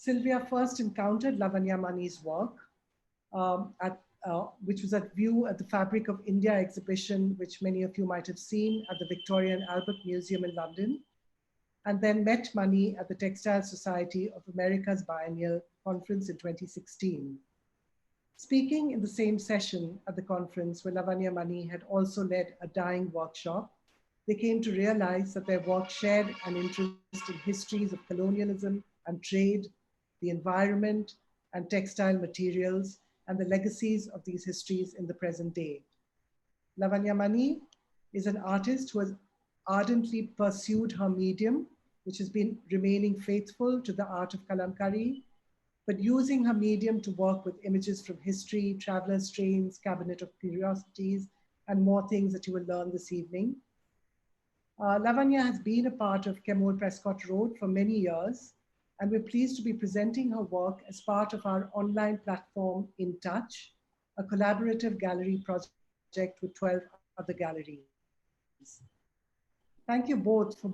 Sylvia first encountered Lavanya Mani's work, which was at view at the Fabric of India exhibition, which many of you might have seen at the Victoria and Albert Museum in London, and then met Mani at the Textile Society of America's biennial conference in 2016. Speaking in the same session at the conference where Lavanya Mani had also led a dyeing workshop, they came to realize that their work shared an interest in histories of colonialism and trade, the environment, and textile materials, and the legacies of these histories in the present day. Lavanya Mani is an artist who has ardently pursued her medium, which has been remaining faithful to the art of Kalam Curry, but using her medium to work with images from history, traveler's trains, cabinet of curiosities, and more things that you will learn this evening. Lavanya has been a part of Kemore Prescott Road for many years, and we're pleased to be presenting her work as part of our online platform In Touch, a collaborative gallery project with 12 other galleries. Thank you both for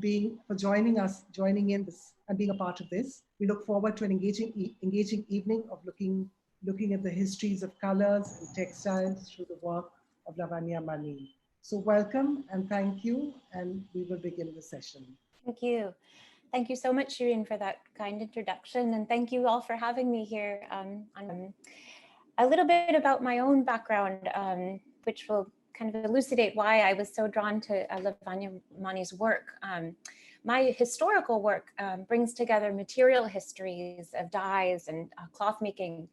joining us, joining in this and being a part of this. We look forward to an engaging evening of looking at the histories of colors and textiles through the work of Lavanya Mani. So welcome and thank you, and we will begin the session. Thank you. Thank you so much, Shireen, for that kind introduction, and thank you all for having me here. A little bit about my own background, which will kind of elucidate why I was so drawn to Lavanya Mani's work. My historical work brings together material histories of dyes and cloth making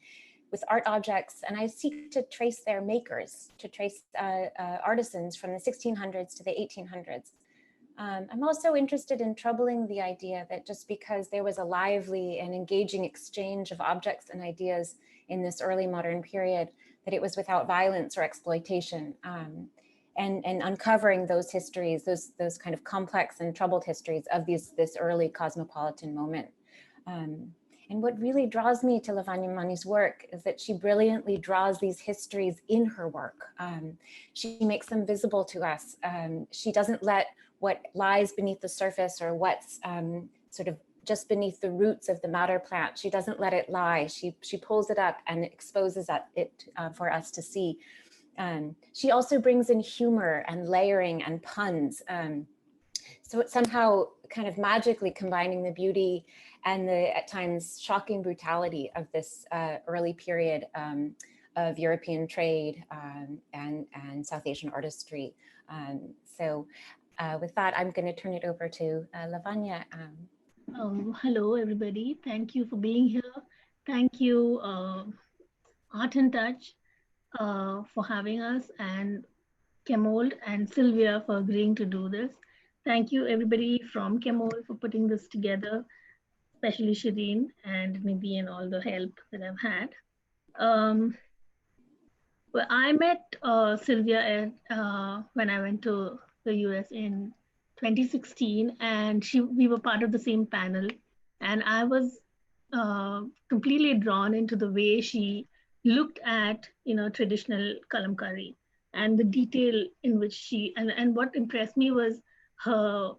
with art objects, and I seek to trace their makers, to trace artisans from the 1600s to the 1800s. I'm also interested in troubling the idea that just because there was a lively and engaging exchange of objects and ideas in this early modern period, that it was without violence or exploitation, and uncovering those histories, those kind of complex and troubled histories of this early cosmopolitan moment. And what really draws me to Lavanya Mani's work is that she brilliantly draws these histories in her work. She makes them visible to us. She doesn't let what lies beneath the surface or what's sort of just beneath the roots of the madder plant, she doesn't let it lie. She pulls it up and exposes it for us to see. She also brings in humor and layering and puns. So it's somehow kind of magically combining the beauty and the, at times, shocking brutality of this early period of European trade and South Asian artistry. So with that, I'm going to turn it over to Lavanya. Hello, everybody. Thank you for being here. Thank you, Art in Touch, for having us, and Kemold and Sylvia for agreeing to do this. Thank you, everybody from Kemold, for putting this together, especially Shireen and Nidhi and all the help that I've had. Well, I met Sylvia when I went to the US in 2016, and we were part of the same panel, and I was completely drawn into the way she looked at traditional Kalam Curry and the detail in which she and what impressed me was her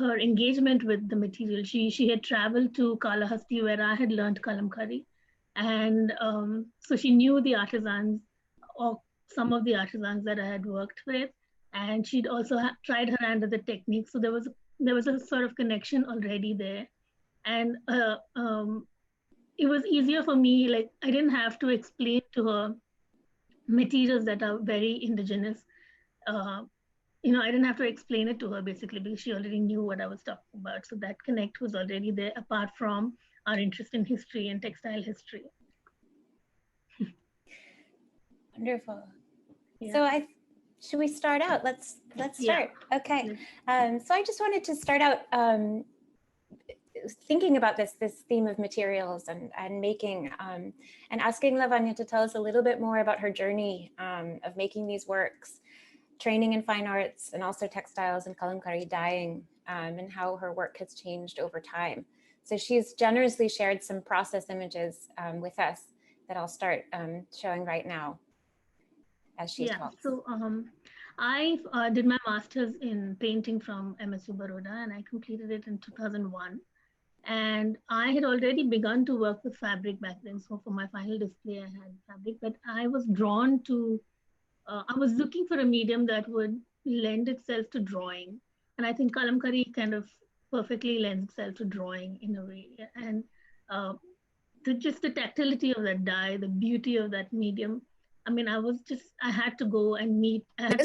engagement with the material. She had traveled to Kalahasti, where I had learned Kalam Curry, and so she knew the artisans, or some of the artisans that I had worked with, and she'd also tried her hand at the technique. So there was a sort of connection already there, and it was easier for me. Like, I didn't have to explain to her materials that are very indigenous. I didn't have to explain it to her, basically, because she already knew what I was talking about. So that connect was already there, apart from our interest in history and textile history. Wonderful. Yeah. So should we start out? Let's start. Yeah. Okay. So I just wanted to start out thinking about this theme of materials and making, and asking Lavanya to tell us a little bit more about her journey of making these works, training in fine arts, and also textiles and Kalam Curry dyeing, and how her work has changed over time. So she's generously shared some process images with us that I'll start showing right now as she talks. So I did my master's in painting from MSU Baroda, and I completed it in 2001. And I had already begun to work with fabric back then. So for my final display, I had fabric, but I was drawn to, I was looking for a medium that would lend itself to drawing. And I think Kalam Curry kind of perfectly lends itself to drawing in a way. And just the tactility of that dye, the beauty of that medium. I mean, I had to go and meet, I had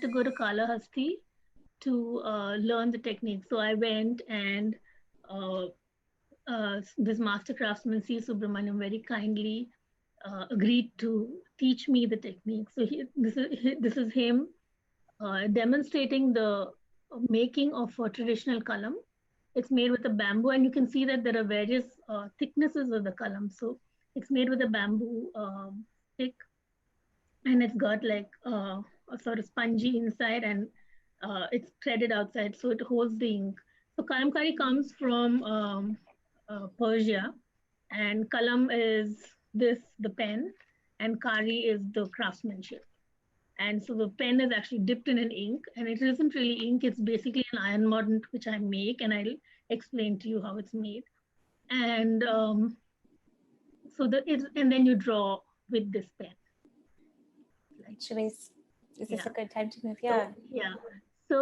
to go to Kalahasti to learn the technique. So I went, and this master craftsman, C. Subramaniam, very kindly agreed to teach me the technique. So this is him demonstrating the making of a traditional kalam. It's made with a bamboo, and you can see that there are various thicknesses of the kalam. So it's made with a bamboo stick, and it's got like a sort of spongy inside, and it's threaded outside, so it holds the ink. So Kalam Curry comes from Persia, and kalam is the pen, and kari is the craftsmanship. And so the pen is actually dipped in an ink, and it isn't really ink, it's basically an iron mordant which I make, and I'll explain to you how it's made. And and then you draw with this pen. Actually, is this a good time to move? Yeah. So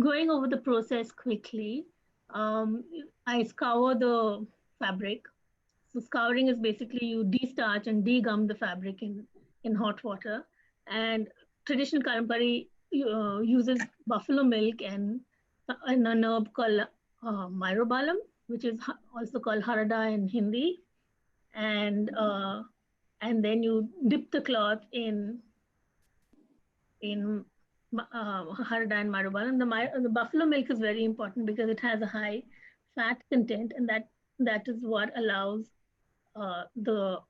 going over the process quickly, I scour the fabric. So scouring is basically you de-starch and de-gum the fabric in hot water. And traditional Kalam Curry uses buffalo milk and an herb called myrobalam, which is also called harada in Hindi. And then you dip the cloth in harada and myrobalam. The buffalo milk is very important because it has a high fat content, and that is what allows the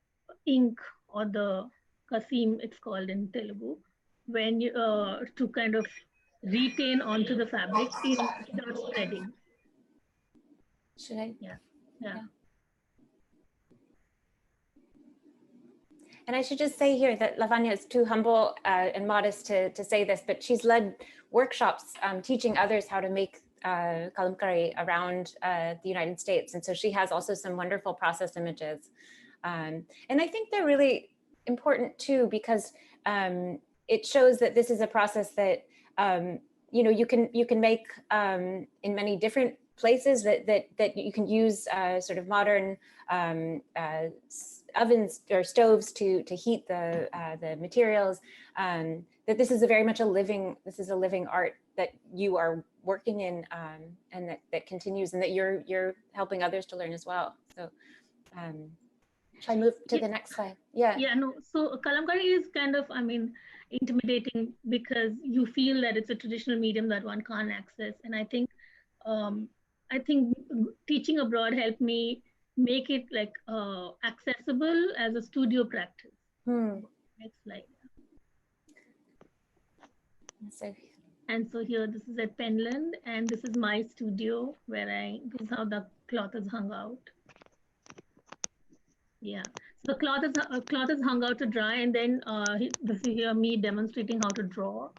ink, or the kasim, it's called in Telugu, when you to kind of retain onto the fabric without spreading. Should I? Yeah. And I should just say here that Lavanya is too humble and modest to say this, but she's led workshops teaching others how to make Kalam Curry around the United States. And so she has also some wonderful process images. And I think they're really important too, because it shows that this is a process that you can make in many different places, that you can use sort of modern ovens or stoves to heat the materials. That this is very much a living art that you are working in, and that continues, and that you're helping others to learn as well. So shall I move to the next slide? So Kalam Curry is kind of, intimidating, because you feel that it's a traditional medium that one can't access. And I think teaching abroad helped me make it like accessible as a studio practice. Next slide. And so here, this is at Penland, and this is my studio where this is how the cloth is hung out. Yeah, so the cloth is hung out to dry, and then this is here me demonstrating how to draw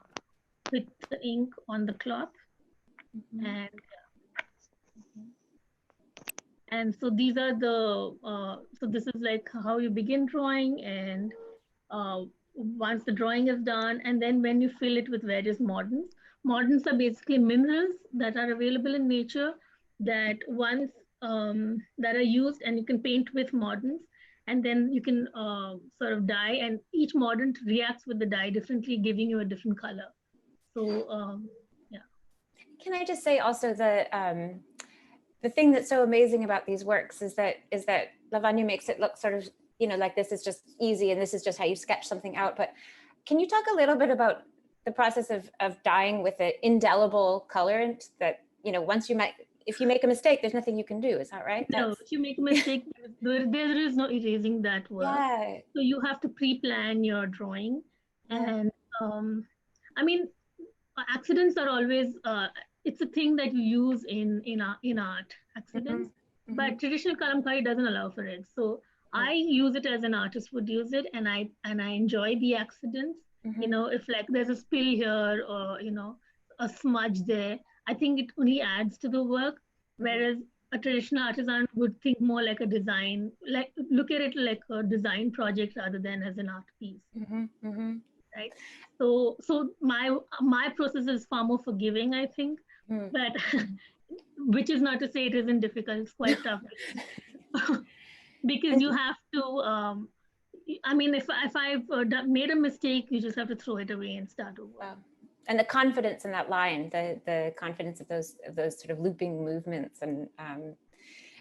with the ink on the cloth. And so these are so this is like how you begin drawing, and once the drawing is done, and then when you fill it with various mordants. Mordants are basically minerals that are available in nature that that are used, and you can paint with mordants, and then you can sort of dye, and each mordant reacts with the dye differently, giving you a different color. So Can I just say also the thing that's so amazing about these works is that Lavanya makes it look sort of, like this is just easy and this is just how you sketch something out. But can you talk a little bit about the process of dyeing with an indelible colorant that, if you make a mistake, there's nothing you can do. Is that right? No, if you make a mistake, there is no erasing that work. Yeah. So you have to pre-plan your drawing. And accidents are always, it's a thing that you use in art, accidents. But traditional Kalam Curry doesn't allow for it. So I use it as an artist would use it, and I enjoy the accidents. If like there's a spill here, or a smudge there, I think it only adds to the work, whereas a traditional artisan would think more like a design, like look at it like a design project rather than as an art piece, right? So my process is far more forgiving, I think, but which is not to say it isn't difficult. It's quite tough because you have to. I mean, if I've made a mistake, you just have to throw it away and start over. Wow. And the confidence in that line, the confidence of those sort of looping movements. And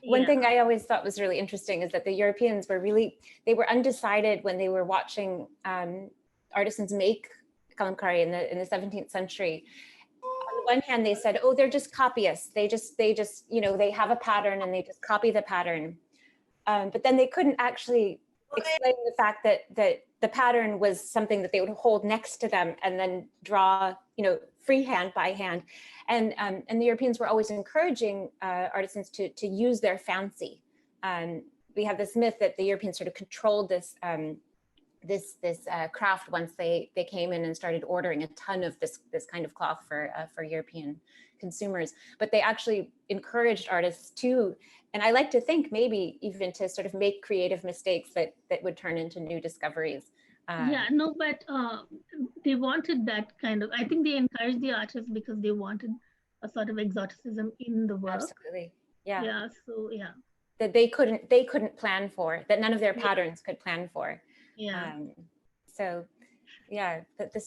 one thing I always thought was really interesting is that the Europeans were they were undecided when they were watching artisans make Kalam Curry in the 17th century. On the one hand, they said, oh, they're just copyists. They just, they have a pattern and they just copy the pattern. But then they couldn't actually explain the fact that the pattern was something that they would hold next to them and then draw, freehand by hand. And the Europeans were always encouraging artisans to use their fancy. We have this myth that the Europeans sort of controlled this craft once they came in and started ordering a ton of this kind of cloth for European consumers. But they actually encouraged artists to, and I like to think maybe even to sort of make creative mistakes that would turn into new discoveries. But they wanted that kind of, I think they encouraged the artists because they wanted a sort of exoticism in the work. Absolutely. Yeah. That they couldn't plan for, that none of their patterns could plan for. This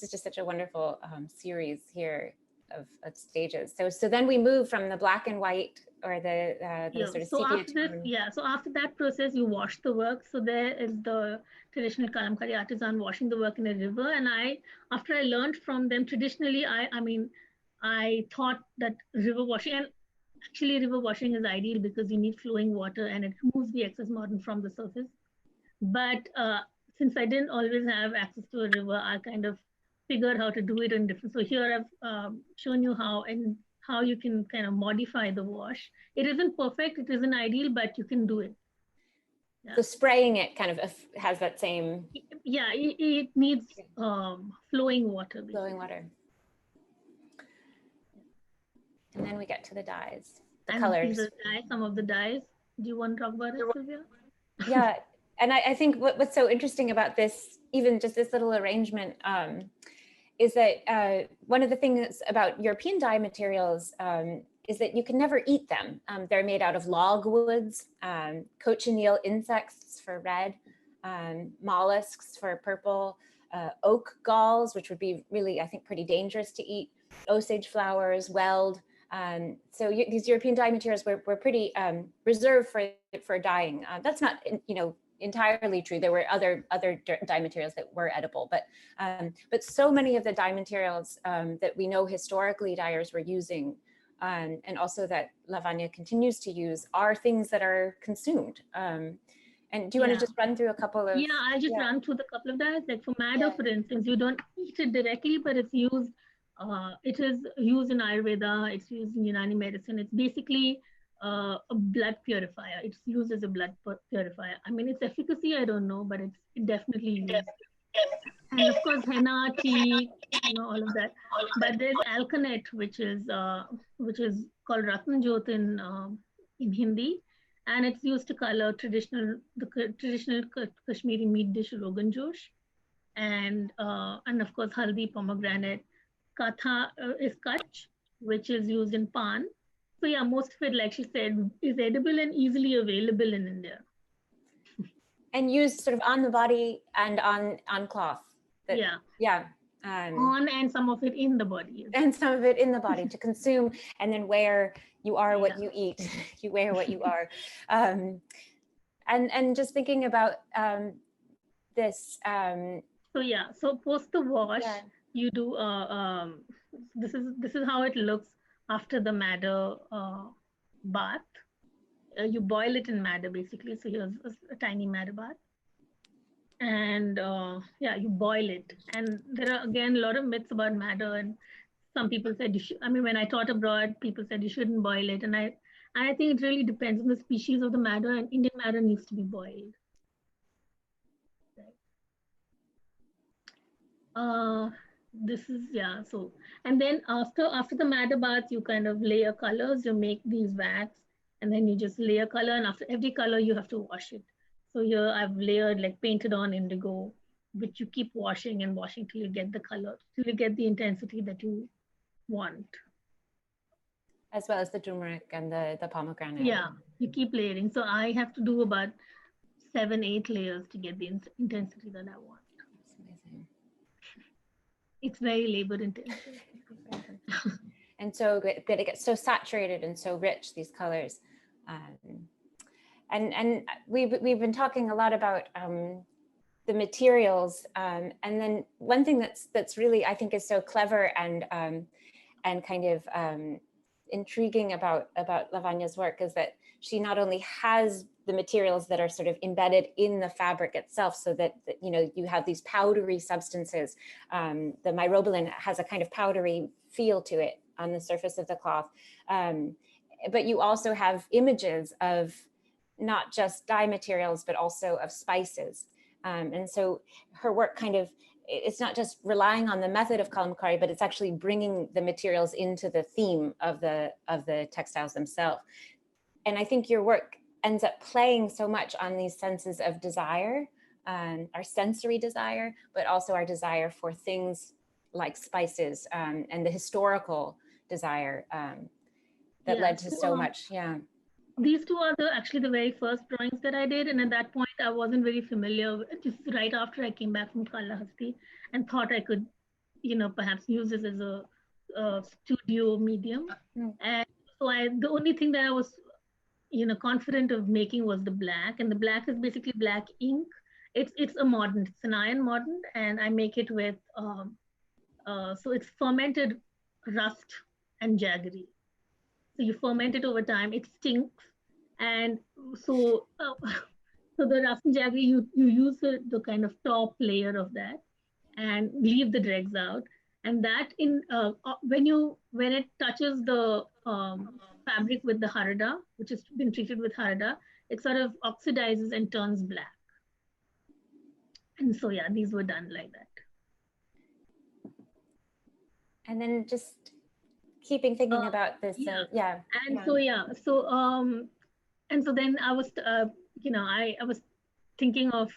is just such a wonderful series here of stages. So then we move from the black and white or the sort of sepia tone. So after that process, you wash the work. So there is the traditional Kalam Curry artisan washing the work in a river. And after I learned from them, traditionally, I thought that river washing, and actually river washing is ideal because you need flowing water and it removes the excess mordant from the surface. But since I didn't always have access to a river, I kind of figured how to do it in different. So here I've shown you how you can kind of modify the wash. It isn't perfect, it isn't ideal, but you can do it. So spraying it kind of has that same. It needs flowing water. Basically. Flowing water. And then we get to the dyes, the colors. Some of the dyes. Do you want to talk about it, Sylvia? Yeah. And I think what's so interesting about this, even just this little arrangement, is that one of the things about European dye materials is that you can never eat them. They're made out of logwoods, cochineal insects for red, mollusks for purple, oak galls, which would be really, I think, pretty dangerous to eat, osage flowers, weld. So these European dye materials were pretty reserved for dyeing. That's not, entirely true. There were other dye materials that were edible, but so many of the dye materials that we know historically dyers were using, and also that Lavanya continues to use, are things that are consumed. And do you want to just run through a couple of? Yeah, I'll just run through the couple of dyes. Like for madder, for instance, you don't eat it directly, but it's used. It is used in Ayurveda. It's used in Unani medicine. It's basically a blood purifier. It's used as a blood purifier. I mean, its efficacy, I don't know, but it definitely used. And of course, henna, tea, all of that. But there's alkanet, which is called Ratnajot in Hindi, and it's used to color the traditional Kashmiri meat dish Rogan Josh, and of course haldi, pomegranate. Katha is Kutch, which is used in pan. So yeah, most of it, like she said, is edible and easily available in India. And used sort of on the body and on cloth. On and some of it in the body. And some of it in the body to consume, and then where you are what you eat. You wear what you are. And just thinking about this. So post the wash, you do this is how it looks after the madder bath. You boil it in madder basically. So here's a tiny madder bath, and you boil it. And there are again a lot of myths about madder, and some people said when I taught abroad, people said you shouldn't boil it, and I think it really depends on the species of the madder, and Indian madder needs to be boiled. this is, yeah. So, and then after the madder bath, you kind of layer colors, you make these wax, and then you just layer color, and after every color, you have to wash it. So here I've layered, like painted on indigo, which you keep washing and washing till you get the color, till you get the intensity that you want. As well as the turmeric and the pomegranate. Yeah, you keep layering. So I have to do about 7-8 layers to get the intensity that I want. That's amazing. It's very labor intensive. And so good, it gets so saturated and so rich, these colors. And we've been talking a lot about the materials, and then one thing that's really, I think, is so clever and kind of intriguing about Lavanya's work is that she not only has the materials that are sort of embedded in the fabric itself, so that you know, you have these powdery substances. The myrobalan has a kind of powdery feel to it on the surface of the cloth, but you also have images of not just dye materials, but also of spices. And so her work kind of, it's not just relying on the method of Kalam Curry, but it's actually bringing the materials into the theme of the textiles themselves. And I think your work ends up playing so much on these senses of desire, our sensory desire, but also our desire for things like spices, and the historical desire that led to so much. Yeah. These two are actually the very first drawings that I did. And at that point, I wasn't very familiar, just right after I came back from Kalahasti, and thought I could, you know, perhaps use this as a studio medium. And so the only thing that I was, you know, confident of making was the black. And the black is basically black ink. It's a mordant, it's an iron mordant, and I make it with, so it's fermented rust and jaggery. So you ferment it over time, it stinks. And so, so the rust and jaggery, you use the kind of top layer of that and leave the dregs out. And that when it touches the fabric with the harada, which has been treated with harada, it sort of oxidizes and turns black. And so, yeah, these were done like that. And then just keeping thinking about this. Yeah. And so, yeah. So, and so then I was, you know, I was thinking of,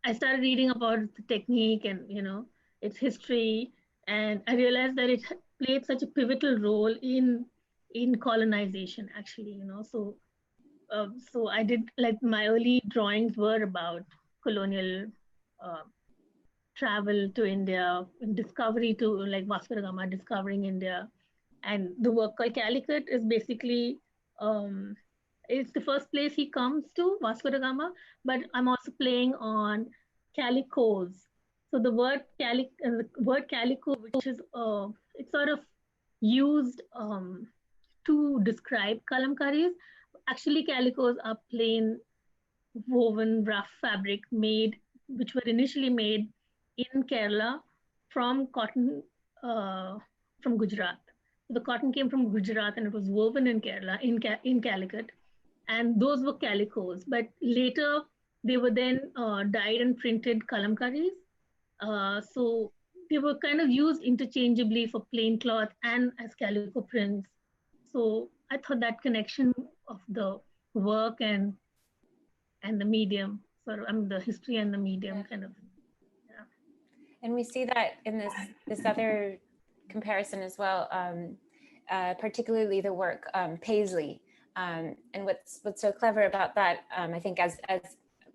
I started reading about the technique and, you know, its history. And I realized that it played such a pivotal role in colonization, actually, you know. So, so I did, like, my early drawings were about colonial travel to India, discovery to, like, Vasco da Gama discovering India. And the work called Calicos is basically, it's the first place he comes to, Vasco da Gama, but I'm also playing on Calicos. So the word calico, which is, it's sort of used to describe kalamkaris. Actually, calicos are plain woven rough fabric which were initially made in Kerala from cotton from Gujarat. The cotton came from Gujarat and it was woven in Kerala, in Calicut. And those were calicos. But later, they were then dyed and printed kalamkaris. So they were kind of used interchangeably for plain cloth and as calico prints. So I thought that connection of the work and the medium, sort of, the history and the medium kind of. Yeah. And we see that in this other comparison as well, particularly the work Paisley. And what's so clever about that, I think, as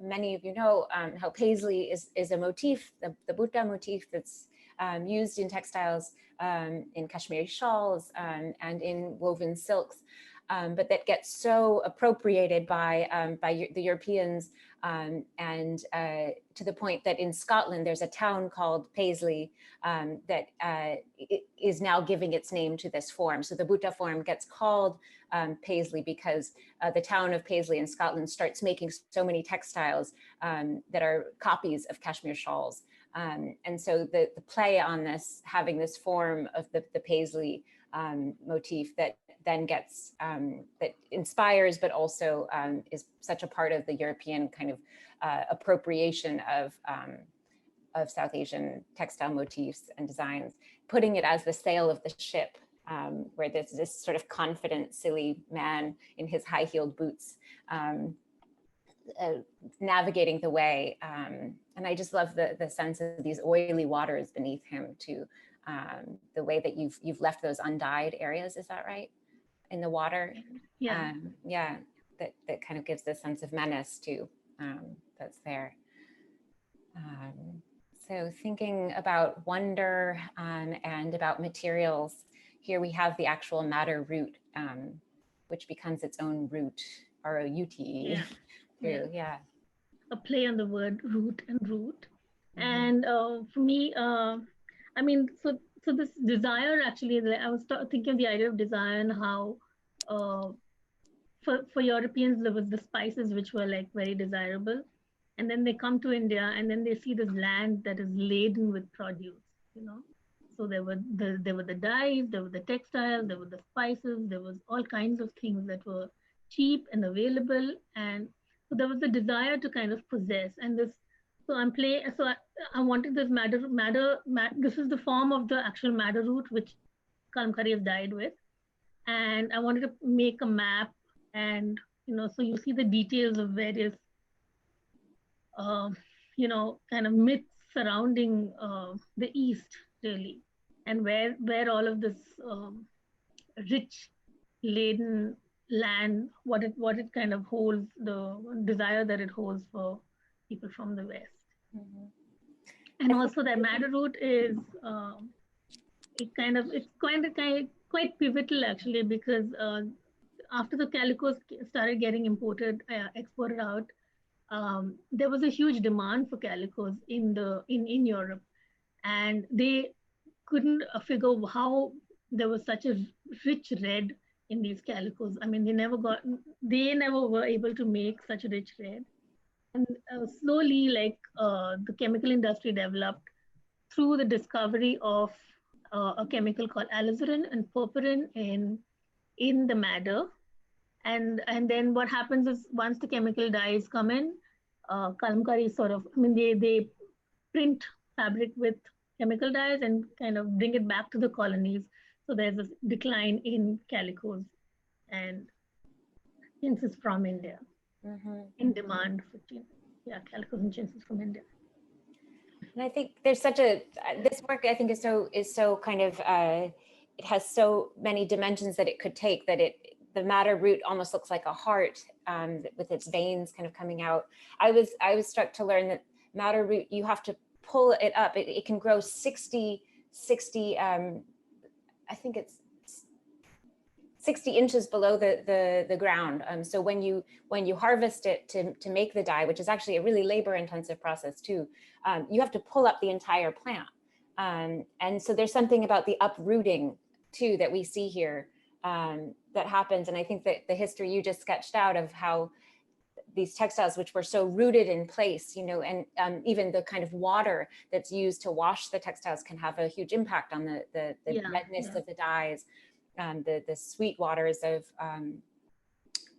many of you know, how Paisley is a motif, the Buddha motif that's used in textiles, in Kashmiri shawls, and in woven silks, but that gets so appropriated by the Europeans, and to the point that in Scotland there's a town called Paisley that is now giving its name to this form. So the Buddha form gets called Paisley because the town of Paisley in Scotland starts making so many textiles that are copies of Kashmir shawls. And so the play on this, having this form of the Paisley motif that then gets, that inspires, but also is such a part of the European kind of appropriation of South Asian textile motifs and designs, putting it as the sail of the ship, where there's this sort of confident, silly man in his high-heeled boots, navigating the way. And I just love the sense of these oily waters beneath him too. The way that you've left those undyed areas, is that right? In the water? Yeah. Yeah, that kind of gives this sense of menace too, that's there. So thinking about wonder and about materials, here we have the actual madder root, which becomes its own root, R-O-U-T-E. Yeah. A play on the word root and root. And for me, I mean, so this desire actually, I was thinking of the idea of desire and how for Europeans, there was the spices which were like very desirable. And then they come to India and then they see this land that is laden with produce, you know. So there were the dyes, there were the textiles, there were the spices, there was all kinds of things that were cheap and available. And so there was the desire to kind of possess. And this, so I wanted this madder, this is the form of the actual madder root, which Kalam Curry is dyed with. And I wanted to make a map, and, you know, so you see the details of various you know, kind of myths surrounding the East, really, and where all of this rich, laden land, what it kind of holds, the desire that it holds for people from the West. And also that madder root is it's quite pivotal actually, because after the Calicos started getting exported out, there was a huge demand for calicos in Europe, and they couldn't figure how there was such a rich red in these calicos. I mean, they never were able to make such a rich red. And slowly, like the chemical industry developed through the discovery of a chemical called alizarin and purpurin in the madder. And then what happens is, once the chemical dyes come in, Kalam Curry sort of, I mean, they print fabric with chemical dyes and kind of bring it back to the colonies. So there's a decline in calicos and chintzes from India, in demand for calicos and chintzes from India. And I think there's this work I think is so kind of, it has so many dimensions that it could take, that the madder root almost looks like a heart, with its veins kind of coming out. I was struck to learn that madder root, you have to pull it up. It can grow 60, I think it's 60 inches below the ground. So when you harvest it to make the dye, which is actually a really labor intensive process too, you have to pull up the entire plant. And so there's something about the uprooting too that we see here, that happens. And I think that the history you just sketched out of how these textiles, which were so rooted in place, you know, and even the kind of water that's used to wash the textiles can have a huge impact on the redness of the dyes, the sweet waters of,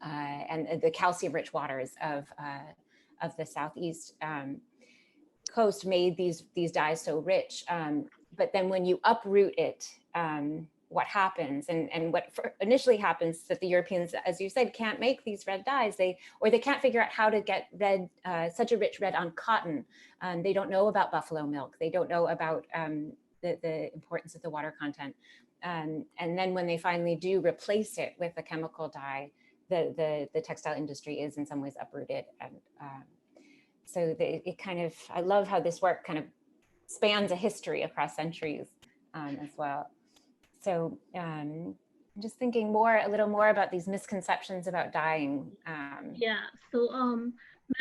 and the calcium-rich waters of the Southeast coast made these dyes so rich. But then when you uproot it, what happens, and what initially happens, is that the Europeans, as you said, can't make these red dyes. They can't figure out how to get red, such a rich red on cotton. They don't know about buffalo milk. They don't know about the importance of the water content. And then when they finally do replace it with a chemical dye, the textile industry is in some ways uprooted. And so it kind of, I love how this work kind of spans a history across centuries as well. So I'm just thinking a little more about these misconceptions about dyeing. So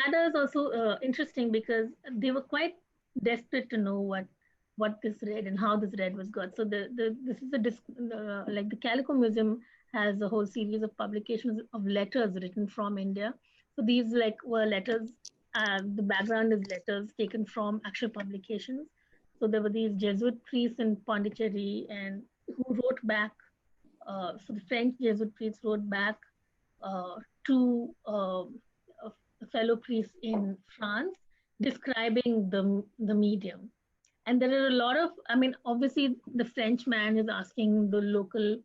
madder is also interesting because they were quite desperate to know what this red and how this red was got. So this is like the Calico Museum has a whole series of publications of letters written from India. So these were letters. The background is letters taken from actual publications. So there were these Jesuit priests in Pondicherry and who wrote back. So the French Jesuit priests wrote back to a fellow priest in France describing the medium. And there are a lot of, I mean, obviously the French man is asking the local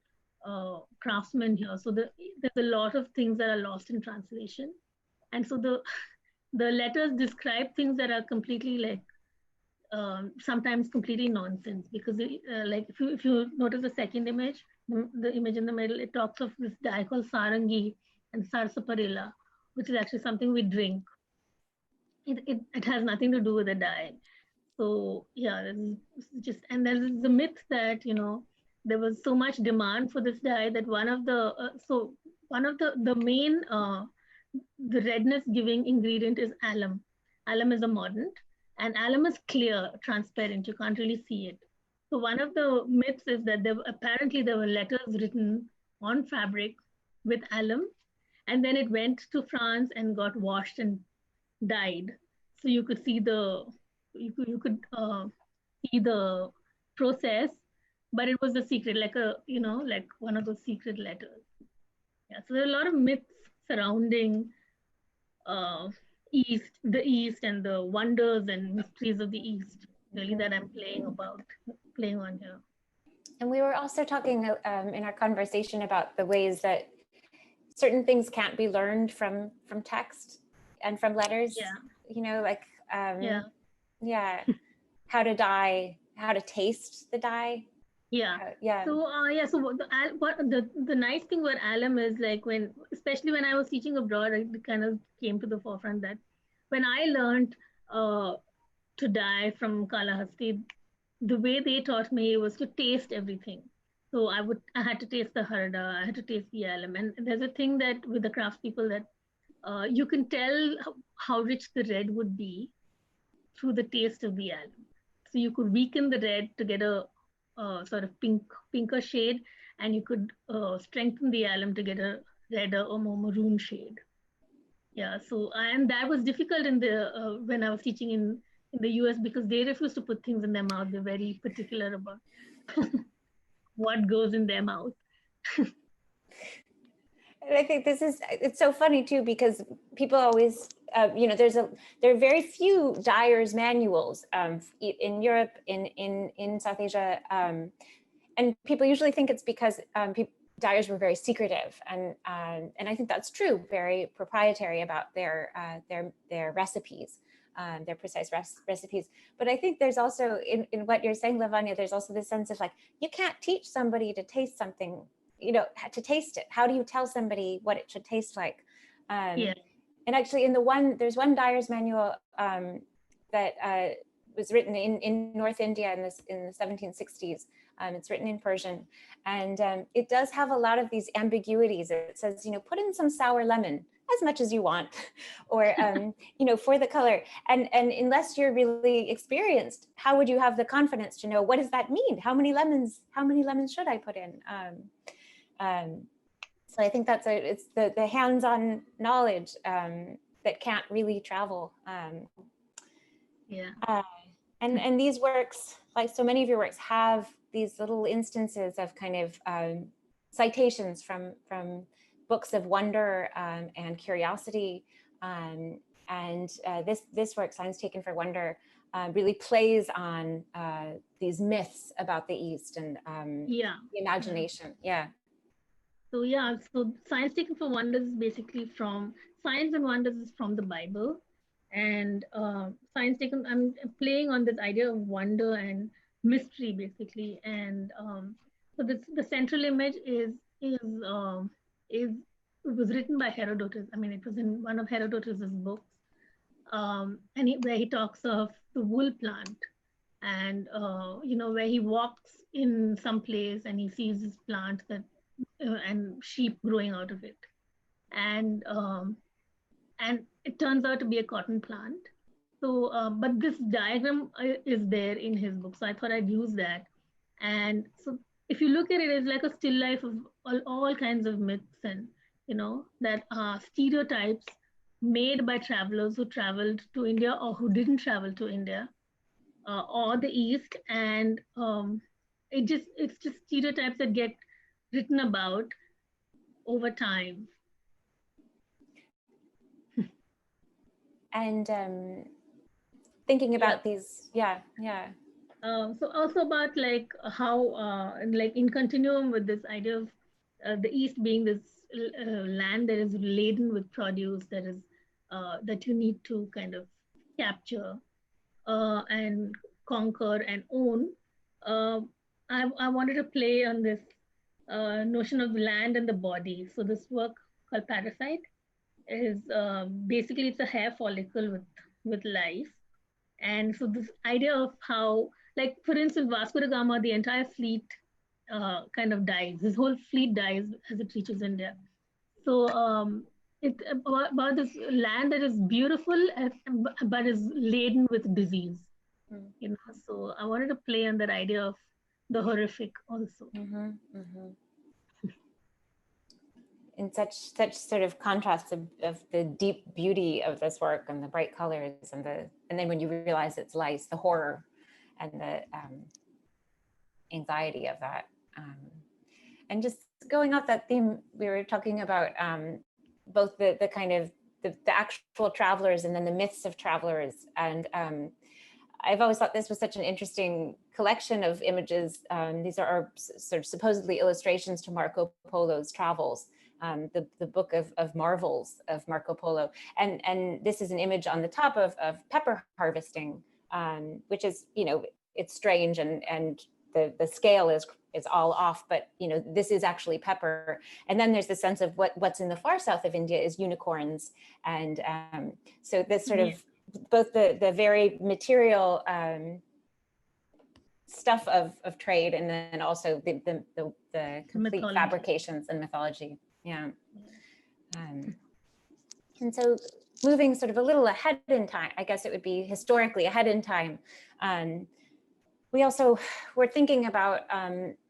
craftsmen here. So there's a lot of things that are lost in translation. And so the letters describe things that are completely like, sometimes completely nonsense, because like if you notice the second image, the image in the middle, it talks of this dye called sarangi and sarsaparilla, which is actually something we drink. It has nothing to do with the dye. So yeah, just, and there's the myth that, you know, there was so much demand for this dye that one of the main the redness giving ingredient is alum. Alum is a mordant, and alum is clear, transparent. You can't really see it. So one of the myths is that apparently there were letters written on fabric with alum, and then it went to France and got washed and dyed. So you could see you could see the process, but it was a secret, like like one of those secret letters. Yeah, so there are a lot of myths surrounding the East and the wonders and mysteries of the East, really, that I'm playing on here. And we were also talking in our conversation about the ways that certain things can't be learned from text and from letters. Yeah. You know, like yeah, how to dye, how to taste the dye. Yeah. Yeah. So So the nice thing about alum is, like, especially when I was teaching abroad, it kind of came to the forefront that when I learned to dye from Kalahasti, the way they taught me was to taste everything. So I had to taste the harda, I had to taste the alum, and there's a thing that with the craftspeople that you can tell how rich the red would be through the taste of the alum. So you could weaken the red to get a sort of pinker shade, and you could strengthen the alum to get a redder or more maroon shade. Yeah, so and that was difficult in the when I was teaching in the US, because they refuse to put things in their mouth. They're very particular about what goes in their mouth. And I think it's so funny too, because people always, there are very few dyers manuals in Europe, in South Asia, and people usually think it's because dyers were very secretive, and I think that's true, very proprietary about their recipes, their precise recipes. But I think there's also in what you're saying, Lavanya, there's also this sense of like, you can't teach somebody to taste something, to taste it. How do you tell somebody what it should taste like? And actually there's one dyer's manual that was written in North India in the 1760s. It's written in Persian, and it does have a lot of these ambiguities. It says, put in some sour lemon, as much as you want, or for the color. And unless you're really experienced, how would you have the confidence to know, what does that mean? How many lemons should I put in? So I think it's the hands-on knowledge that can't really travel. And these works, like so many of your works, have these little instances of kind of citations from books of wonder and curiosity. This work, Signs Taken for Wonder, really plays on these myths about the East and the imagination. So so Signs Taken for Wonders is basically from Signs and Wonders is from the Bible, and Signs Taken, I'm playing on this idea of wonder and mystery basically, and so the central image is it was written by Herodotus. I mean, it was in one of Herodotus's books, where he talks of the wool plant, and where he walks in some place and he sees this plant that and sheep growing out of it, and it turns out to be a cotton plant. So, but this diagram is there in his book, so I thought I'd use that. And so, if you look at it, it's like a still life of all kinds of myths, and that are stereotypes made by travelers who traveled to India or who didn't travel to India or the East, and it's just stereotypes that get written about over time. And thinking about these, yeah. So also about like how, like in continuum with this idea of the East being this land that is laden with produce, that is that you need to kind of capture and conquer and own. Uh, I wanted to play on this notion of land and the body. So this work called Parasite is basically it's a hair follicle with life. And so this idea of how, like for instance, Vasco da Gama, the entire fleet kind of dies. His whole fleet dies as it reaches India. So it's about this land that is beautiful but is laden with disease. You know, so I wanted to play on that idea of the horrific also. In such sort of contrast of the deep beauty of this work and the bright colors and then when you realize it's lice, the horror and the anxiety of that. And just going off that theme, we were talking about both the kind of the actual travelers and then the myths of travelers. And I've always thought this was such an interesting collection of images. These are sort of supposedly illustrations to Marco Polo's travels. The book of marvels of Marco Polo. And this is an image on the top of pepper harvesting, which is, you know, it's strange and the scale is all off, but you know, this is actually pepper. And then there's the sense of what's in the far south of India is unicorns. And so this sort of both the very material stuff of trade and then also the complete Mythology. fabrications and mythology. Yeah. And so moving sort of a little ahead in time, I guess it would be historically ahead in time. We also were thinking about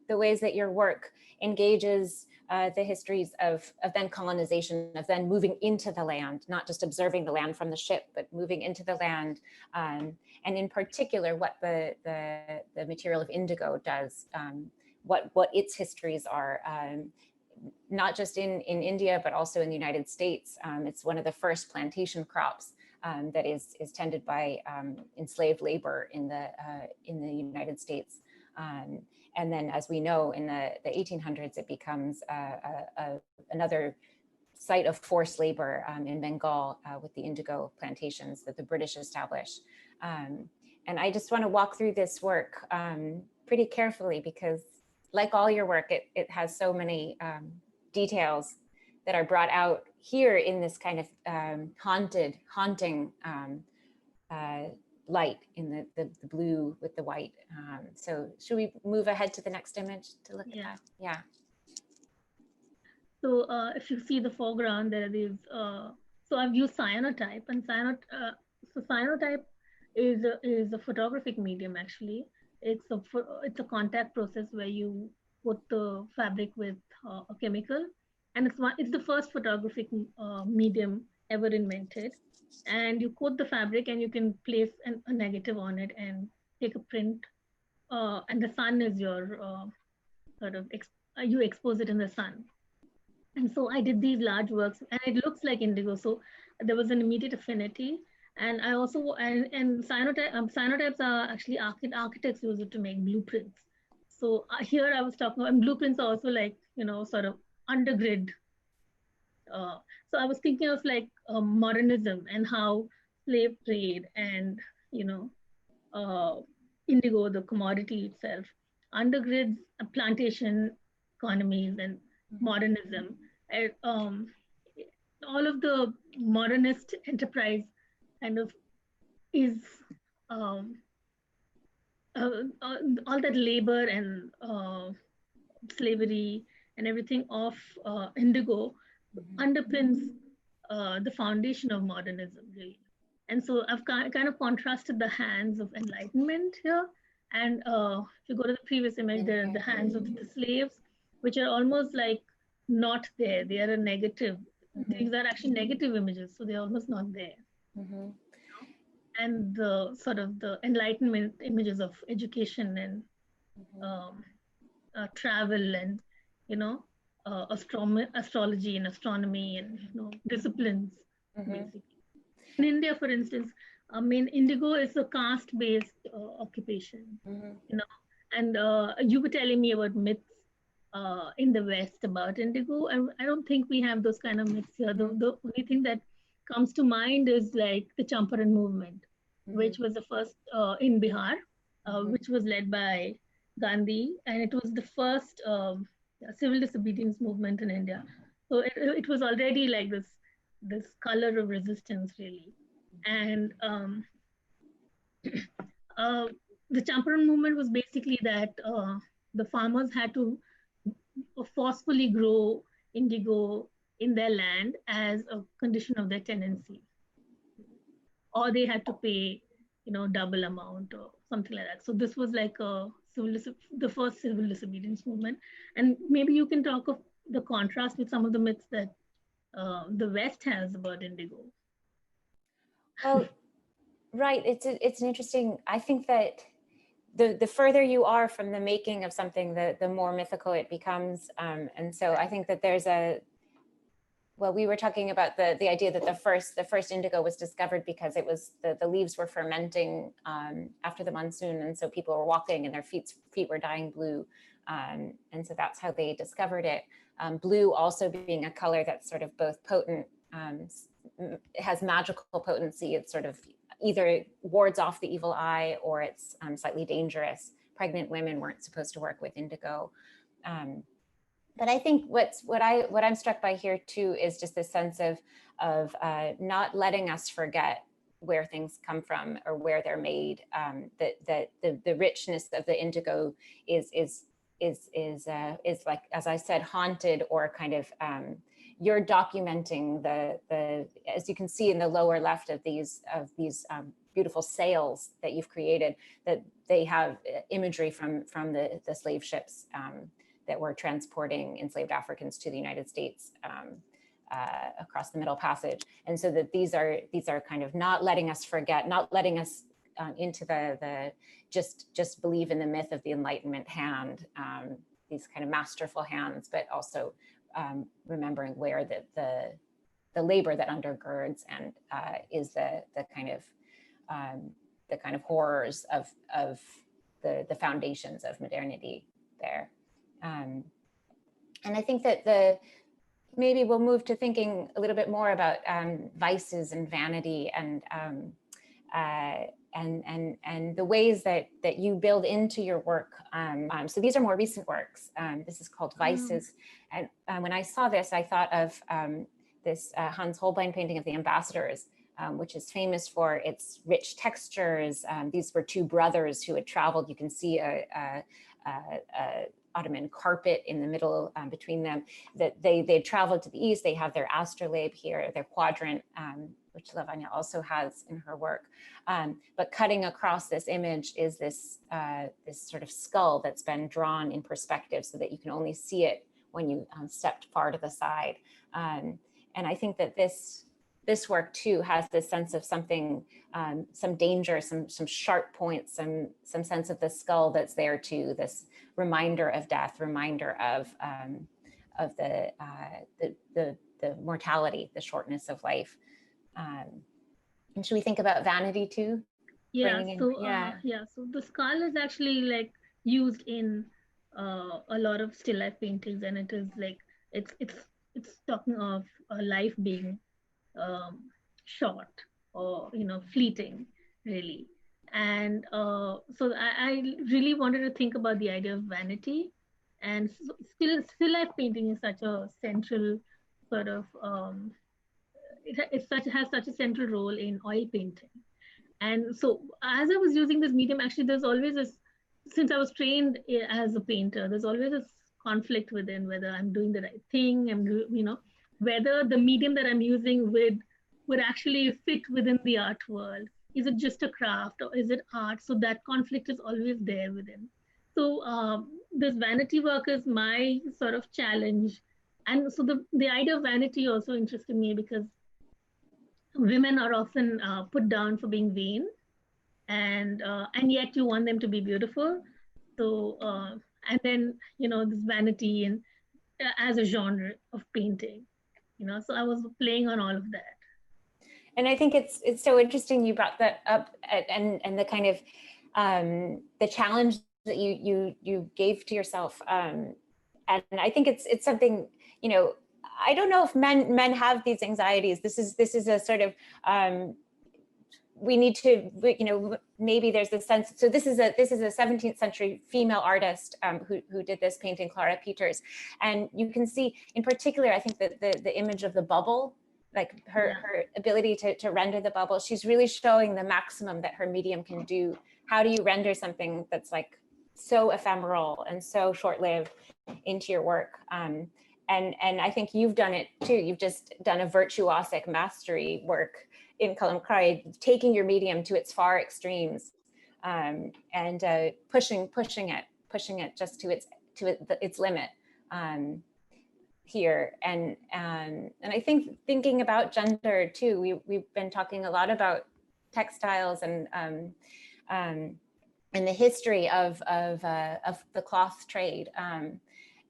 the ways that your work engages the histories of then colonization, of then moving into the land, not just observing the land from the ship, but moving into the land. And in particular, what the material of indigo does, what its histories are, not just in India, but also in the United States. It's one of the first plantation crops that is tended by enslaved labor in the United States. And then, as we know, in the 1800s, it becomes another site of forced labor in Bengal with the indigo plantations that the British established. And I just want to walk through this work pretty carefully because, like all your work, it has so many details that are brought out here in this kind of haunting light in the blue with the white. So should we move ahead to the next image to look at that? Yeah. So if you see the foreground, there are these, so I've used cyanotype, and cyanotype is a photographic medium actually. It's a contact process where you put the fabric with a chemical, and it's the first photographic medium ever invented. And you coat the fabric and you can place a negative on it and take a print. And the sun is your sort of, you expose it in the sun. And so I did these large works and it looks like indigo. So there was an immediate affinity. And I also, and cyanotypes are actually architects use it to make blueprints. So here I was talking about, and blueprints are also like, you know, sort of undergrid. So I was thinking of like modernism and how slave trade and, you know, indigo, the commodity itself, undergrids plantation economies and modernism. And, all of the modernist enterprise kind of is all that labor and slavery and everything of indigo underpins the foundation of modernism, really. And so I've kind of contrasted the hands of enlightenment here. And if you go to the previous image, there are the hands of the slaves, which are almost like not there. They are a negative. These are actually negative images, so they're almost not there. And the sort of the enlightenment images of education and travel and, you know, astrology and astronomy and, you know, disciplines, basically. In India, for instance, I mean, indigo is a caste-based occupation, you know, and you were telling me about myths in the West about indigo, and I don't think we have those kind of myths here. The only thing that comes to mind is like the Champaran movement, which was the first in Bihar, which was led by Gandhi, and it was the first civil disobedience movement in India. So it was already like this color of resistance, really. And the Champaran movement was basically that the farmers had to forcefully grow indigo in their land as a condition of their tenancy, or they had to pay, you know, double amount or something like that. So this was like the first civil disobedience movement. And maybe you can talk of the contrast with some of the myths that the West has about indigo. Well, right. It's an interesting. I think that the further you are from the making of something, the more mythical it becomes. And so I think that there's well, we were talking about the idea that the first indigo was discovered because it was the leaves were fermenting after the monsoon, and so people were walking and their feet were dying blue, and so that's how they discovered it. Blue also being a color that's sort of both potent, it has magical potency. It's sort of either wards off the evil eye or it's slightly dangerous. Pregnant women weren't supposed to work with indigo. But I think what I'm struck by here too is just this sense of not letting us forget where things come from or where they're made. That the richness of the indigo is like, as I said, haunted, or kind of you're documenting the as you can see in the lower left of these beautiful sails that you've created, that they have imagery from the slave ships that were transporting enslaved Africans to the United States across the Middle Passage. And so that these are kind of not letting us forget, not letting us into the just believe in the myth of the Enlightenment hand, these kind of masterful hands, but also remembering where the labor that undergirds and is the kind of horrors of the foundations of modernity there. And I think that maybe we'll move to thinking a little bit more about vices and vanity and the ways that you build into your work. So these are more recent works. This is called Vices. And when I saw this, I thought of this Hans Holbein painting of the Ambassadors, which is famous for its rich textures. These were two brothers who had traveled. You can see a Ottoman carpet in the middle between them, that they traveled to the east. They have their astrolabe here, their quadrant, which Lavanya also has in her work. But cutting across this image is this sort of skull that's been drawn in perspective so that you can only see it when you stepped far to the side. And I think that this work too has this sense of something, some danger, some sharp points, some sense of the skull that's there too. This reminder of death, reminder of the mortality, the shortness of life. And should we think about vanity too? Yeah. So the skull is actually like used in a lot of still life paintings, and it is like it's talking of life being short or fleeting, really. And so I really wanted to think about the idea of vanity, and still life painting is such a central sort of has such a central role in oil painting. And so as I was using this medium, actually there's always since I was trained as a painter, there's always this conflict within whether I'm doing the right thing, whether the medium that I'm using would actually fit within the art world. Is it just a craft or is it art? So that conflict is always there within. So this vanity work is my sort of challenge. And so the idea of vanity also interested me because women are often put down for being vain, and yet you want them to be beautiful. So and then this vanity and as a genre of painting, so I was playing on all of that. And I think it's so interesting you brought that up, and the kind of the challenge that you gave to yourself, and I think it's something, you know, I don't know if men have these anxieties. This is a sort of we need to, you know, maybe there's this sense. So this is a 17th century female artist who did this painting, Clara Peters, and you can see in particular, I think that the image of the bubble, like her ability to render the bubble, she's really showing the maximum that her medium can do. How do you render something that's like so ephemeral and so short-lived into your work? And I think you've done it too. You've just done a virtuosic mastery work in Kalam Curry, taking your medium to its far extremes, and pushing it just to its limit here. And I think thinking about gender too, we've been talking a lot about textiles and the history of the cloth trade.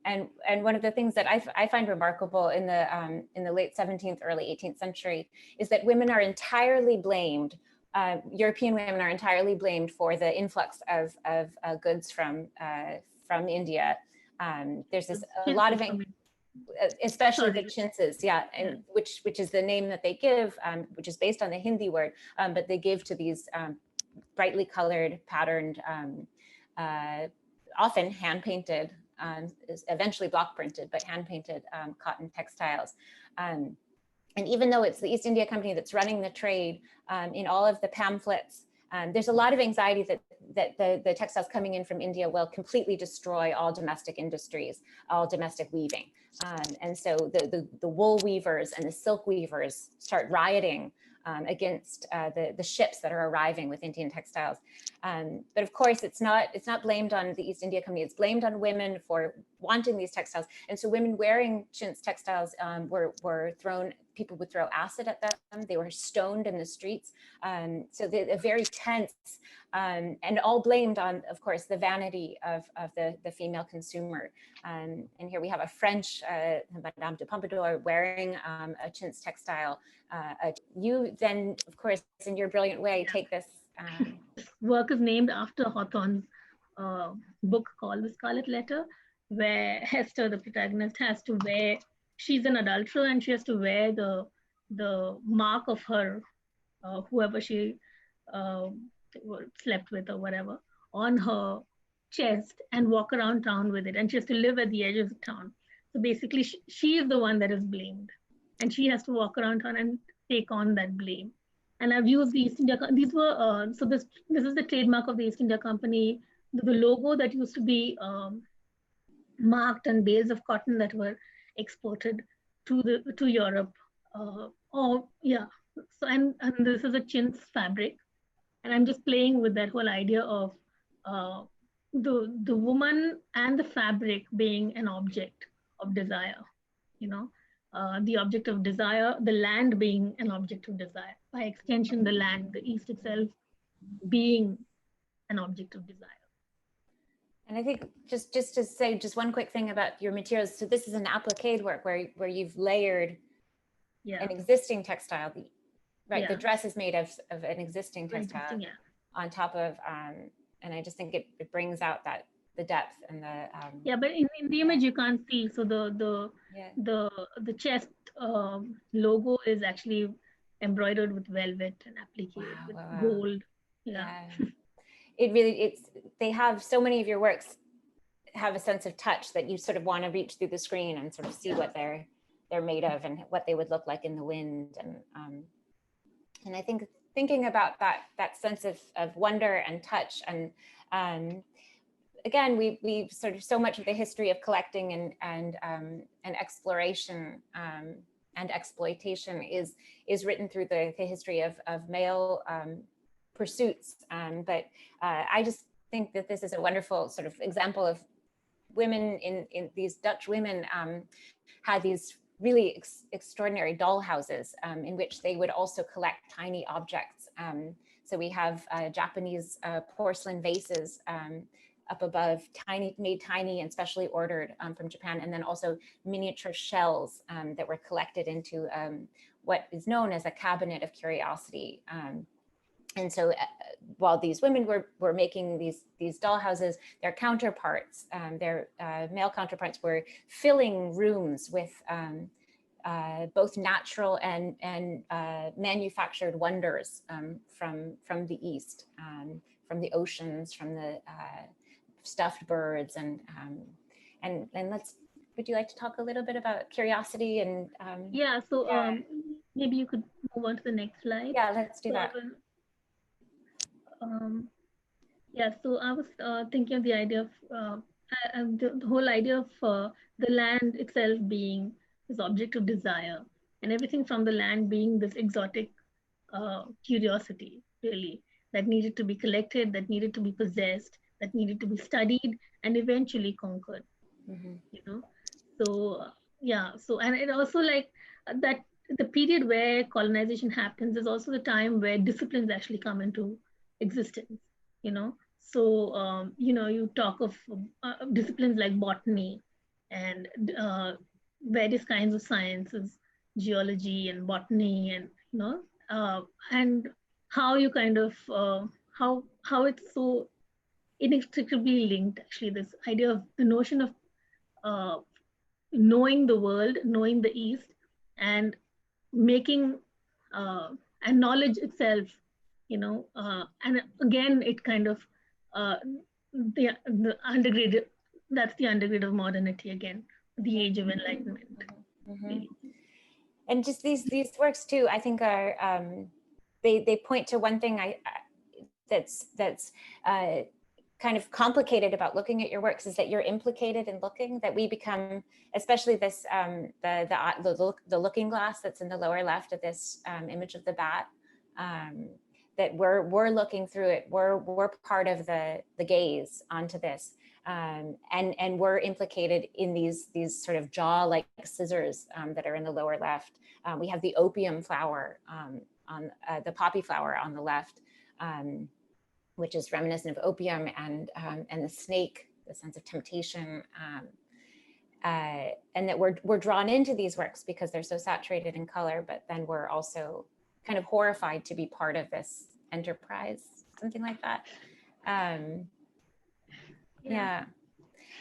And one of the things that I find remarkable in the late 17th, early 18th century is that women are entirely blamed. European women are entirely blamed for the influx of goods from India. There's a lot of, especially the chintzes, and which is the name that they give, which is based on the Hindi word, but they give to these brightly colored, patterned, often hand painted. Is eventually block printed, but hand painted cotton textiles. And even though it's the East India Company that's running the trade, in all of the pamphlets, there's a lot of anxiety that the textiles coming in from India will completely destroy all domestic industries, all domestic weaving. And so the wool weavers and the silk weavers start rioting against the ships that are arriving with Indian textiles. But of course, it's not blamed on the East India Company. It's blamed on women for wanting these textiles. And so women wearing chintz textiles were thrown, people would throw acid at them. They were stoned in the streets. So they're very tense, and all blamed on, of course, the vanity of the female consumer. And here we have a French, Madame de Pompadour, wearing a chintz textile. You then, of course, in your brilliant way, take this. Work is named after Hawthorne's book called The Scarlet Letter, where Hester, the protagonist, has to wear, she's an adulterer and she has to wear the mark of her, whoever she slept with or whatever, on her chest and walk around town with it. And she has to live at the edge of the town. So basically, she is the one that is blamed. And she has to walk around town and take on that blame. And I've used the East India, these were, so this is the trademark of the East India Company, the logo that used to be marked on bales of cotton that were exported to Europe. So, and this is a chintz fabric. And I'm just playing with that whole idea of the woman and the fabric being an object of desire, you know. The object of desire, the land being an object of desire. By extension, the land, the East itself, being an object of desire. And I think just to say just one quick thing about your materials. So this is an applique work where you've layered an existing textile, right? The dress is made of an existing textile on top of, and I just think it brings out the depth and the but in the image you can't see, so the chest logo is actually embroidered with velvet and applique with gold. They have, so many of your works have a sense of touch that you sort of want to reach through the screen and sort of see what they're made of and what they would look like in the wind. And I think thinking about that sense of wonder and touch, and again, we sort of, so much of the history of collecting and exploration and exploitation is written through the history of male pursuits. But I just think that this is a wonderful sort of example of women in these Dutch women had these really extraordinary doll houses in which they would also collect tiny objects. So we have Japanese porcelain vases up above, made tiny and specially ordered from Japan, and then also miniature shells that were collected into what is known as a cabinet of curiosity. And so while these women were making these dollhouses, their counterparts, their male counterparts, were filling rooms with both natural and manufactured wonders from the East, from the oceans, from the stuffed birds, and would you like to talk a little bit about curiosity and yeah, so maybe you could move on to the next slide. Yeah, let's do that. Yeah, so I was thinking of the idea of the whole idea of the land itself being this object of desire, and everything from the land being this exotic curiosity, really, that needed to be collected, that needed to be possessed, that needed to be studied, and eventually conquered. You know, so yeah, so, and it also like that the period where colonization happens is also the time where disciplines actually come into existence, you know. So you know, you talk of disciplines like botany and various kinds of sciences, geology and botany, and you know, and how you kind of how it's so inextricably linked, actually, this idea of the notion of knowing the world, knowing the East, and making and knowledge itself, you know, and again, it kind of the undergrade, that's the undergrade of modernity again, the age of enlightenment. Really. And just these works too, I think are they point to one thing that's kind of complicated about looking at your works, is that you're implicated in looking, that we become, especially this the looking glass that's in the lower left of this image of the bat, that we're looking through it, we're part of the gaze onto this, and we're implicated in these sort of jaw-like scissors that are in the lower left. We have the opium flower on the poppy flower on the left, which is reminiscent of opium, and the snake, the sense of temptation, and that we're drawn into these works because they're so saturated in color, but then we're also kind of horrified to be part of this enterprise, something like that. Yeah.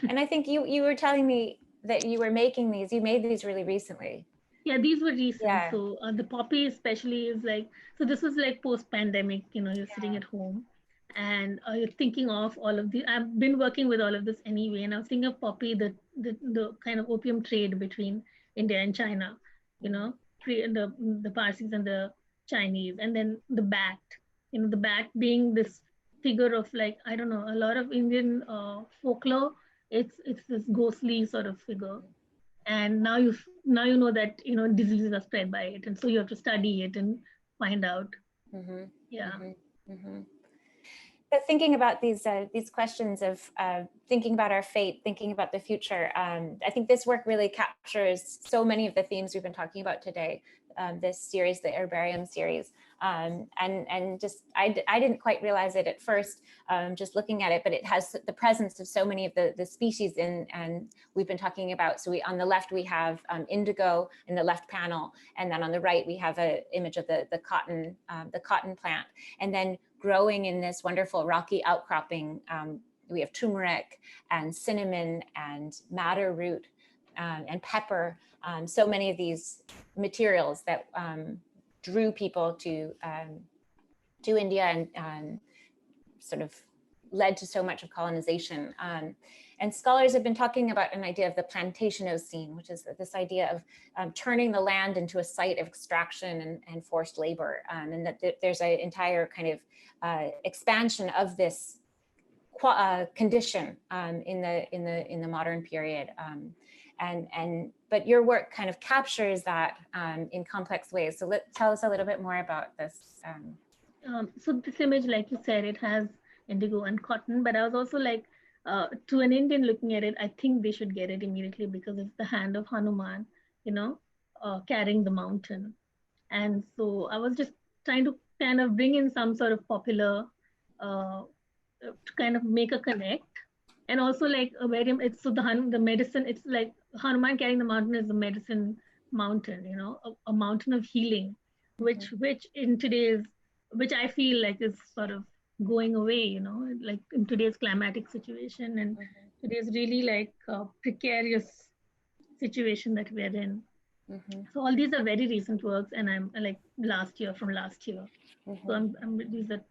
And I think you were telling me that you were making these, you made these really recently. Yeah, these were recent. Yeah. So the poppy especially is like, so this was like post-pandemic, you know, you're sitting at home and you're thinking of all of the, I've been working with all of this anyway, and I was thinking of poppy, the kind of opium trade between India and China, you know, the Parsis and the Chinese, and then the bat, you know, the bat being this figure of like, I don't know, a lot of Indian folklore, it's this ghostly sort of figure. And now you know that, you know, diseases are spread by it, and so you have to study it and find out. Yeah. But thinking about these questions of thinking about our fate, thinking about the future, I think this work really captures so many of the themes we've been talking about today. This series, the Herbarium series, and just I didn't quite realize it at first, just looking at it, but it has the presence of so many of the species and we've been talking about. So on the left we have indigo in the left panel, and then on the right we have an image of the cotton plant, and then growing in this wonderful rocky outcropping, we have turmeric and cinnamon and madder root and pepper. So many of these materials that drew people to India and sort of led to so much of colonization. And scholars have been talking about an idea of the plantationocene, which is this idea of turning the land into a site of extraction and forced labor, and that there's an entire kind of expansion of this condition in the modern period. But your work kind of captures that in complex ways. So tell us a little bit more about this. So this image, like you said, it has indigo and cotton, but I was also like, to an Indian looking at it, I think they should get it immediately because it's the hand of Hanuman, you know, carrying the mountain. And so I was just trying to kind of bring in some sort of popular, to kind of make a connect And also like Herbarium, it's so the medicine, it's like Hanuman carrying the mountain is the medicine mountain, you know, a mountain of healing, which in today's, which I feel like is sort of going away, you know, like in today's climatic situation and today's really like precarious situation that we're in. So all these are very recent works, and I'm like from last year. So these are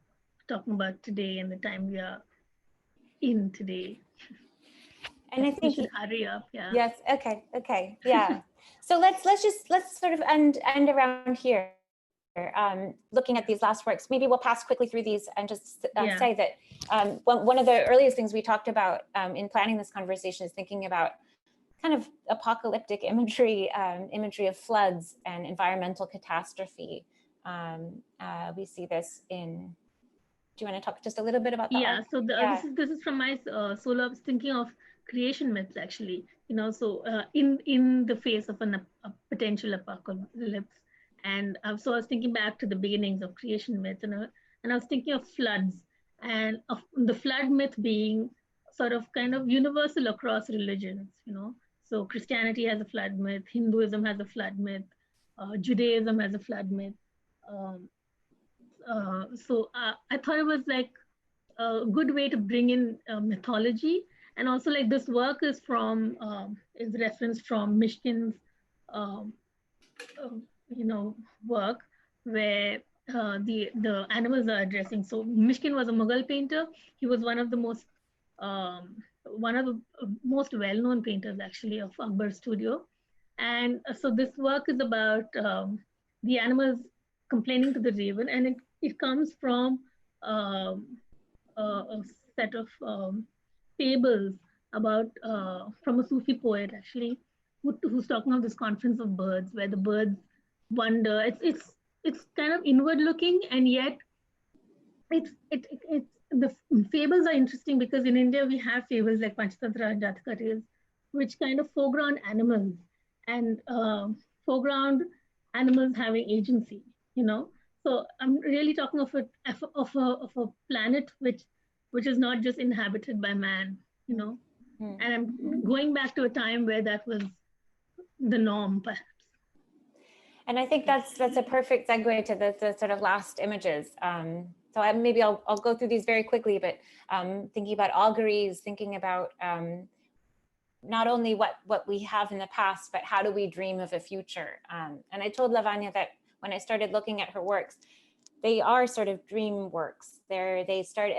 talking about today and the time we are in today. And I think we should hurry up. Yeah. Yes. Okay. Yeah. So let's sort of end around here. Looking at these last works, maybe we'll pass quickly through these and just say that one of the earliest things we talked about in planning this conversation is thinking about kind of apocalyptic imagery, imagery of floods and environmental catastrophe. We see this in. Do you want to talk just a little bit about that? Yeah. So this is from my solo. I was thinking of creation myths, actually. You know, so in the face of a potential apocalypse. And so I was thinking back to the beginnings of creation myths, and I was thinking of floods, and of the flood myth being sort of kind of universal across religions, you know. So Christianity has a flood myth, Hinduism has a flood myth, Judaism has a flood myth. So I thought it was like a good way to bring in mythology, and also like this work is referenced from Mishkin's you know, work where the animals are addressing. So Mishkin was a Mughal painter. He was one of the most well-known painters actually of Akbar's studio. And so this work is about the animals complaining to the raven, and it comes from a set of fables about from a Sufi poet actually, who's talking of this conference of birds, where the birds wonder. It's kind of inward looking, and yet it's the fables are interesting because in India we have fables like Panchatantra and Jataka, which kind of foreground animals and foreground animals having agency, you know. So I'm really talking of a planet which is not just inhabited by man, you know. And I'm going back to a time where that was the norm, perhaps. And I think that's a perfect segue to the sort of last images. So maybe I'll go through these very quickly, but thinking about auguries, thinking about not only what we have in the past, but how do we dream of a future? And I told Lavanya that when I started looking at her works, they are sort of dream works. They started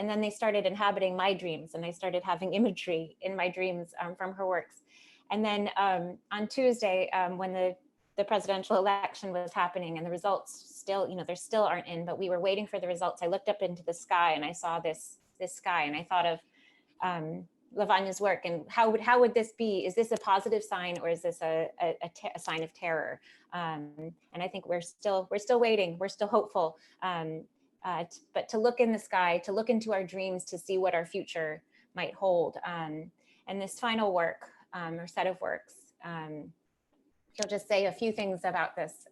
inhabiting my dreams, and I started having imagery in my dreams from her works. And then on Tuesday, when the presidential election was happening and the results still, they still aren't in, but we were waiting for the results. I looked up into the sky and I saw this sky, and I thought of Lavanya's work and how would this be? Is this a positive sign, or is this a sign of terror? And I think we're still waiting. We're still hopeful. But to look in the sky, to look into our dreams, to see what our future might hold. And this final work or set of works, I'll just say a few things about this.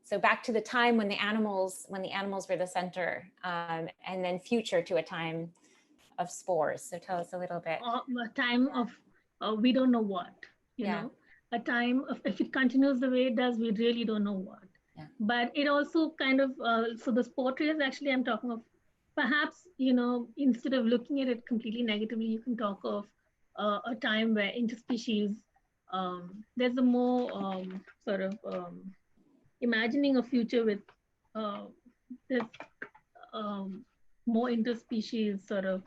So back to the time when the animals were the center, and then future to a time of spores. So tell us a little bit. A time of we don't know what, you know, a time of, if it continues the way it does, we really don't know what. Yeah. But it also kind of, so the spore trails, actually I'm talking of, perhaps, instead of looking at it completely negatively, you can talk of a time where interspecies, there's a more sort of imagining a future with this more interspecies sort of,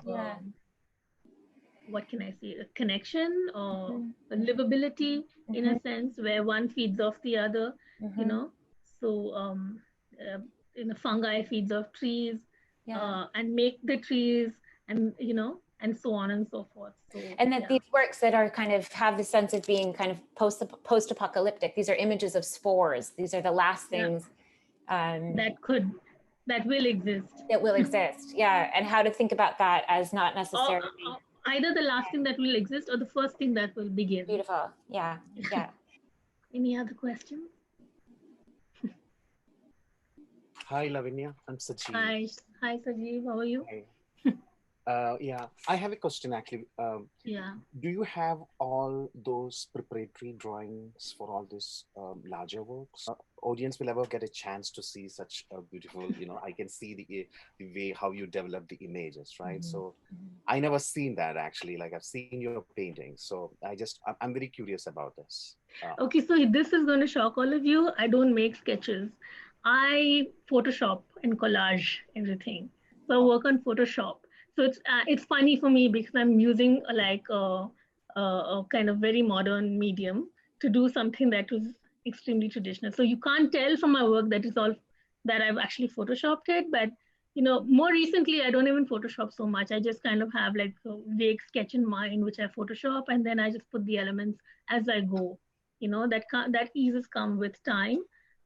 what can I say, a connection or a livability in a sense where one feeds off the other, so fungi feeds off trees and make the trees and, and so on and so forth. So, and that these works that are kind of have the sense of being kind of post-apocalyptic, these are images of spores. These are the last things that will exist. And how to think about that as not necessarily either the last thing that will exist or the first thing that will begin. Beautiful. Yeah. Any other questions? Hi, Lavanya. I'm Sajeev. Hi, Sajeev. How are you? Yeah, I have a question actually. Yeah. Do you have all those preparatory drawings for all these larger works? Audience will ever get a chance to see such a beautiful, I can see the way how you develop the images, right? So I never seen that actually. Like I've seen your paintings, so I'm very curious about this. Okay, so this is going to shock all of you. I don't make sketches. I Photoshop and collage everything. So I work on Photoshop. So it's funny for me because I'm using like a kind of very modern medium to do something that was extremely traditional. So you can't tell from my work that it's all that I've actually Photoshopped it. But more recently, I don't even Photoshop so much. I just kind of have like a vague sketch in mind, which I Photoshop, and then I just put the elements as I go. That eases come with time,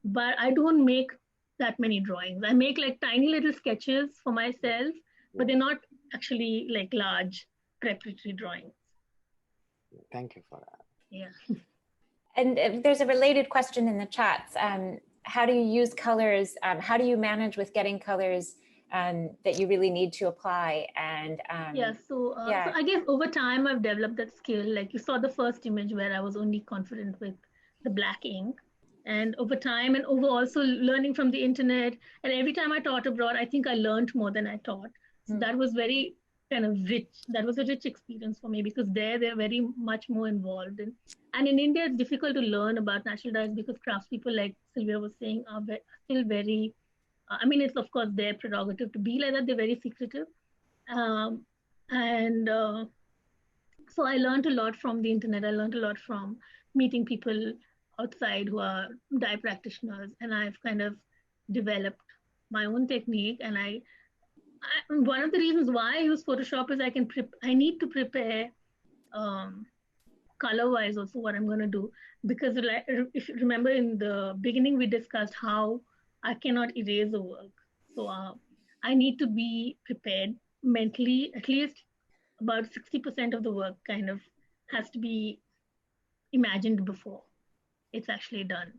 but I don't make that many drawings. I make like tiny little sketches for myself, but they're not actually like large preparatory drawings. Thank you for that. Yeah. And there's a related question in the chats. How do you use colors? How do you manage with getting colors that you really need to apply? And so I guess over time I've developed that skill. Like you saw the first image where I was only confident with the black ink, and over time and over also learning from the internet, and every time I taught abroad, I think I learned more than I taught. So that was very kind of rich. That was a rich experience for me because they're very much more involved in. And in India, it's difficult to learn about natural dyes because craftspeople, like Sylvia was saying, are still very. I mean, it's of course their prerogative to be like that. They're very secretive. So I learned a lot from the internet. I learned a lot from meeting people outside who are dye practitioners, and I've kind of developed my own technique. And one of the reasons why I use Photoshop is I need to prepare color-wise also what I'm going to do, because if you remember in the beginning we discussed how I cannot erase the work. So I need to be prepared mentally. At least about 60% of the work kind of has to be imagined before it's actually done.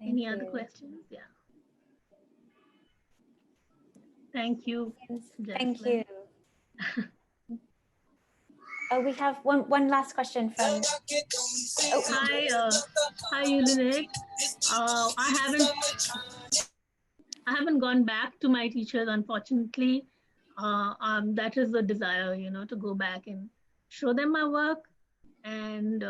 Any other questions? Yeah. Thank you. Thank you. Oh, we have one last question from. Oh. Hi, Ulinik. I haven't gone back to my teachers, unfortunately. That is the desire, to go back and show them my work. And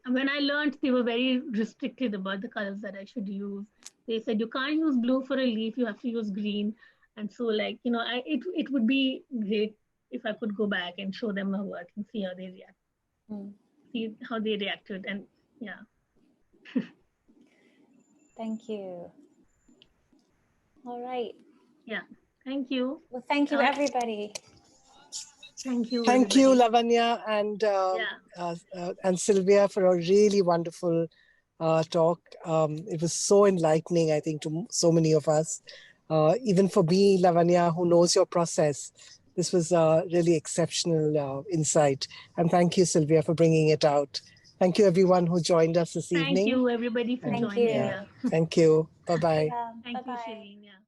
when I learned, they were very restricted about the colors that I should use. They said you can't use blue for a leaf; you have to use green. And so, like it would be great if I could go back and show them my work and see how they react, see how they reacted, and yeah. Thank you. All right. Yeah. Thank you. Well, thank you, everybody. Thank you. Thank you, Lavanya and Sylvia, for a really wonderful talk. It was so enlightening, I think, to so many of us. Even for me, Lavanya, who knows your process, this was a really exceptional insight. And thank you, Sylvia, for bringing it out. Thank you, everyone who joined us this evening. Thank you, everybody, for joining. Yeah. Thank you. Bye-bye. Thank you, Shireen. Yeah.